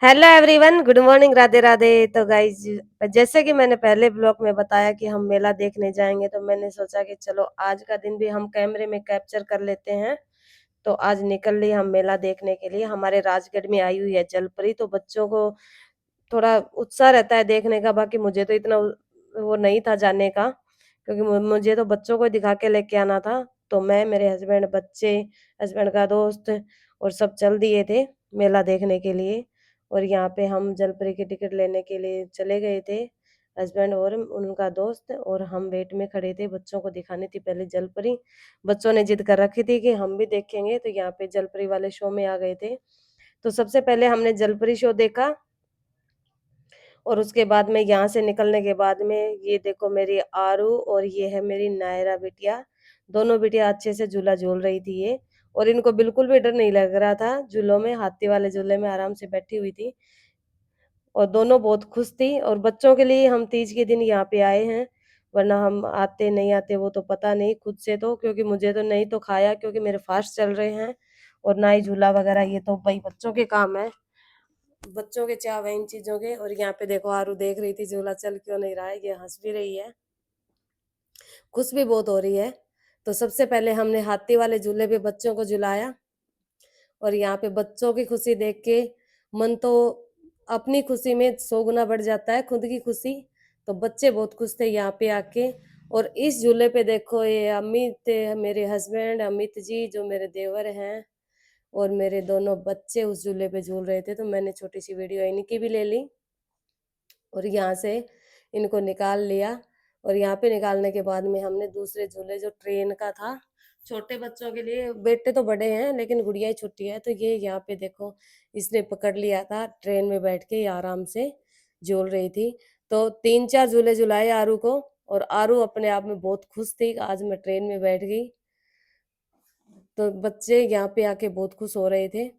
Hello everyone, good morning, Radhe Radhe. तो guys, जैसे कि मैंने पहले ब्लॉग में बताया कि हम मेला देखने जाएंगे, तो मैंने सोचा कि चलो आज का दिन भी हम कैमरे में कैप्चर कर लेते हैं। तो आज निकल ली हम मेला देखने के लिए। हमारे राजगढ़ में आई हुई है जलपरी, तो बच्चों को थोड़ा उत्साह रहता है देखने का। बाकी मुझे तो इतना वो नहीं था जाने का, क्योंकि मुझे तो बच्चों को दिखा के लेके आना था। तो मैं, मेरे हस्बैंड, बच्चे, हस्बैंड का दोस्त और सब चल दिए थे मेला देखने के लिए। और यहाँ पे हम जलपरी की टिकट लेने के लिए चले गए थे, हस्बैंड और उनका दोस्त। और हम वेट में खड़े थे, बच्चों को दिखानी थी पहले जलपरी। बच्चों ने जिद कर रखी थी कि हम भी देखेंगे, तो यहाँ पे जलपरी वाले शो में आ गए थे। तो सबसे पहले हमने जलपरी शो देखा, और उसके बाद में यहाँ से निकलने के बाद में ये देखो मेरी आरू और ये है मेरी नायरा बिटिया। दोनों बिटिया अच्छे से झूला झूल रही थी ये, और इनको बिल्कुल भी डर नहीं लग रहा था झूलों में। हाथी वाले झूले में आराम से बैठी हुई थी, और दोनों बहुत खुश थी। और बच्चों के लिए हम तीज के दिन यहाँ पे आए हैं, वरना हम आते नहीं आते वो तो पता नहीं खुद से। तो क्योंकि मुझे तो नहीं तो खाया, क्योंकि मेरे फास्ट चल रहे हैं, और ना ही झूला वगैरह, ये तो भाई बच्चों के काम है, बच्चों के चाव है इन चीजों के। और यहाँ पे देखो आरू देख रही थी झूला चल क्यों नहीं रहा है, ये हंस भी रही है, खुश भी बहुत हो रही है। तो सबसे पहले हमने हाथी वाले झूले पे बच्चों को झुलाया, और यहाँ पे बच्चों की खुशी देख के मन तो अपनी खुशी में 100 गुना बढ़ जाता है, खुद की खुशी। तो बच्चे बहुत खुश थे यहाँ पे आके। और इस झूले पे देखो ये अमित, मेरे हस्बैंड अमित जी, जो मेरे देवर हैं, और मेरे दोनों बच्चे उस झूले पे झूल रहे थे। तो मैंने छोटी सी वीडियो इनकी भी ले ली, और यहाँ से इनको निकाल लिया। और यहाँ पे निकालने के बाद में हमने दूसरे झूले, जो ट्रेन का था छोटे बच्चों के लिए, बेटे तो बड़े हैं लेकिन गुड़िया ही छोटी है, तो ये यहाँ पे देखो इसने पकड़ लिया था। ट्रेन में बैठ के ये आराम से झूल रही थी। तो 3-4 झूले झुलाए आरू को, और आरू अपने आप में बहुत खुश थी, आज मैं ट्रेन में बैठ गई। तो बच्चे यहाँ पे आके बहुत खुश हो रहे थे।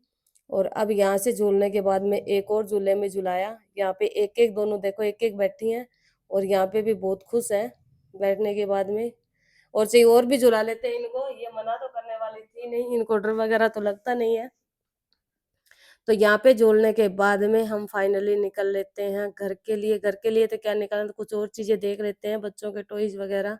और अब यहाँ से झूलने के बाद में एक और झूले में झुलाया। यहाँ पे एक एक, दोनों देखो एक एक बैठी हैं, और यहाँ पे भी बहुत खुश है बैठने के बाद में। और चाहिए और भी झुला लेते हैं इनको, ये मना तो करने वाली थी नहीं, इनको डर वगैरह तो लगता नहीं है। तो यहाँ पे झूलने के बाद में हम फाइनली निकल लेते हैं घर के लिए। घर के लिए तो क्या निकलना, तो कुछ और चीजें देख लेते हैं, बच्चों के टॉयज वगैरह।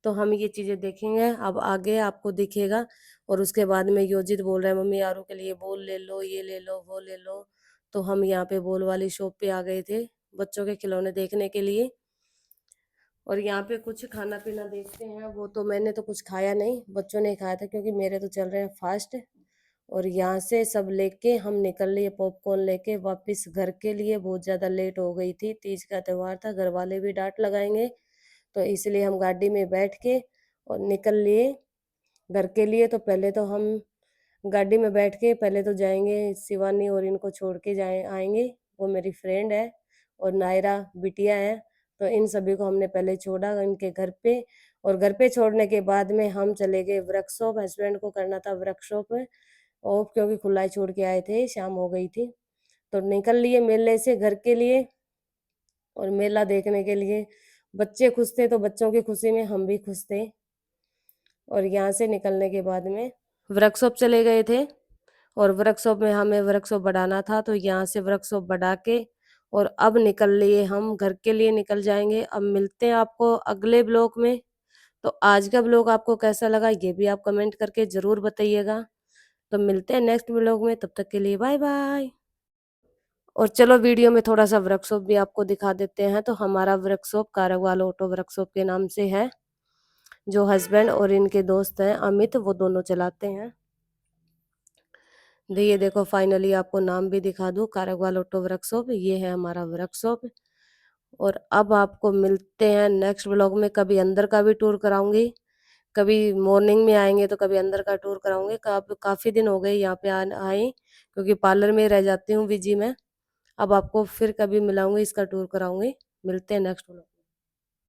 तो हम ये चीजें देखेंगे, अब आगे आपको दिखेगा। और उसके बाद में योजित बोल रहे हैं मम्मी आरू के लिए बॉल ले लो, ये ले लो, वो ले लो। तो हम यहाँ पे बॉल वाली शॉप पे आ गए थे बच्चों के खिलौने देखने के लिए। और यहाँ पे कुछ खाना पीना देखते हैं। वो तो मैंने तो कुछ खाया नहीं, बच्चों ने खाया था, क्योंकि मेरे तो चल रहे हैं फास्ट। और यहाँ से सब लेके हम निकल लिए पॉपकॉर्न लेके वापस घर के लिए। बहुत ज़्यादा लेट हो गई थी, तीज का त्यौहार था, घर वाले भी डांट लगाएंगे, तो इसलिए हम गाड़ी में बैठ के और निकल लिए घर के लिए। तो पहले तो हम गाड़ी में बैठ के पहले तो जाएंगे शिवानी, और इनको छोड़ के जाए आएंगे, वो मेरी फ्रेंड है, और नायरा बिटिया है। तो इन सभी को हमने पहले छोड़ा इनके घर पे। और घर पे छोड़ने के बाद में हम चले गए वर्कशॉप, हस्बैंड को करना था वर्कशॉप में, और क्योंकि खुला ही छोड़ के आए थे, शाम हो गई थी। तो निकल लिए मेले से घर के लिए, और मेला देखने के लिए। बच्चे खुश थे, तो बच्चों की खुशी में हम भी खुश थे। और यहाँ से निकलने के बाद में वर्कशॉप चले गए थे, और वर्कशॉप में हमें वर्कशॉप बढ़ाना था, तो यहाँ से वर्कशॉप बढ़ा के और अब निकल लिए हम घर के लिए, निकल जाएंगे। अब मिलते हैं आपको अगले ब्लॉग में। तो आज का ब्लॉग आपको कैसा लगा ये भी आप कमेंट करके जरूर बताइएगा। तो मिलते हैं नेक्स्ट ब्लॉग में, तब तक के लिए बाय बाय। और चलो वीडियो में थोड़ा सा वर्कशॉप भी आपको दिखा देते हैं। तो हमारा वर्कशॉप कारगवाल ऑटो वर्कशॉप के नाम से है, जो हस्बैंड और इनके दोस्त हैं अमित, वो दोनों चलाते हैं। ये देखो फाइनली आपको नाम भी दिखा दूं, कारगवाल ऑटो वर्कशॉप, ये है हमारा वर्कशॉप। और अब आपको मिलते हैं नेक्स्ट ब्लॉग में। कभी अंदर का भी टूर कराऊंगी, कभी मॉर्निंग में आएंगे तो कभी अंदर का टूर कराऊंगे। काफी दिन हो गए यहाँ पे आए, क्योंकि पार्लर में रह जाती हूँ बिजी में। अब आपको फिर कभी मिलाऊंगी, इसका टूर कराऊंगी। मिलते हैं नेक्स्ट ब्लॉग।